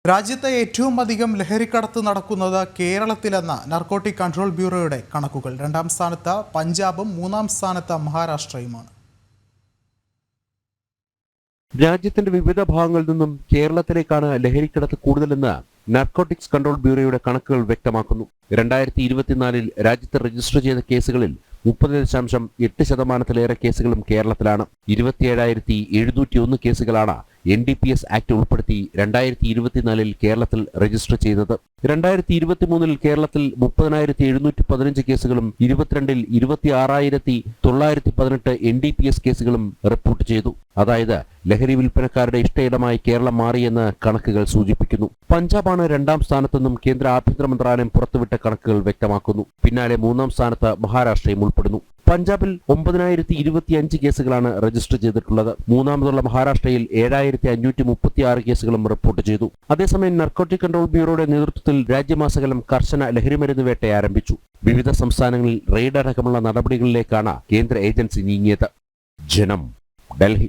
രാജ്യത്തെ ഏറ്റവും അധികം ലഹരിക്കടത്ത് നടക്കുന്നത് കേരളത്തിലെന്ന നാർക്കോട്ടിക് കൺട്രോൾ ബ്യൂറോയുടെ കണക്കുകൾ. രണ്ടാം സ്ഥാനത്ത് പഞ്ചാബും മൂന്നാം സ്ഥാനത്ത് മഹാരാഷ്ട്രയുമാണ്. രാജ്യത്തിന്റെ വിവിധ ഭാഗങ്ങളിൽ നിന്നും കേരളത്തിലേക്കാണ് ലഹരിക്കടത്ത് കൂടുതലെന്ന് നാർക്കോട്ടിക്സ് കൺട്രോൾ ബ്യൂറോയുടെ കണക്കുകൾ വ്യക്തമാക്കുന്നു. 2024 രാജ്യത്ത് രജിസ്റ്റർ ചെയ്ത കേസുകളിൽ 30.8% കേസുകളും കേരളത്തിലാണ്. 27,701 കേസുകളാണ് NDPS ആക്ട് ഉൾപ്പെടുത്തി 2024 കേരളത്തിൽ രജിസ്റ്റർ ചെയ്തത്. 2023 കേരളത്തിൽ 30,715 കേസുകളും 22-ൽ 26,918 NDPS കേസുകളും റിപ്പോർട്ട് ചെയ്തു. അതായത് ലഹരി വിൽപ്പനക്കാരുടെ ഇഷ്ടയിടമായി കേരളം മാറിയെന്ന് കണക്കുകൾ സൂചിപ്പിക്കുന്നു. പഞ്ചാബാണ് രണ്ടാം സ്ഥാനത്തെന്നും കേന്ദ്ര ആഭ്യന്തര മന്ത്രാലയം പുറത്തുവിട്ട കണക്കുകൾ വ്യക്തമാക്കുന്നു. പിന്നാലെ മൂന്നാം സ്ഥാനത്ത് മഹാരാഷ്ട്രയും ഉൾപ്പെടുന്നു. പഞ്ചാബിൽ 9,025 കേസുകളാണ് രജിസ്റ്റർ ചെയ്തിട്ടുള്ളത്. മൂന്നാമതുള്ള മഹാരാഷ്ട്രയിൽ 7,536 കേസുകളും റിപ്പോർട്ട് ചെയ്തു. അതേസമയം നാർക്കോട്ടിക് കൺട്രോൾ ബ്യൂറോയുടെ നേതൃത്വത്തിൽ രാജ്യമാസകലം കർശന ലഹരിമരുന്ന് വേട്ട ആരംഭിച്ചു. വിവിധ സംസ്ഥാനങ്ങളിൽ റെയ്ഡ് അടക്കമുള്ള നടപടികളിലേക്കാണ് കേന്ദ്ര ഏജൻസി നീങ്ങിയത്. ജനം, ഡൽഹി.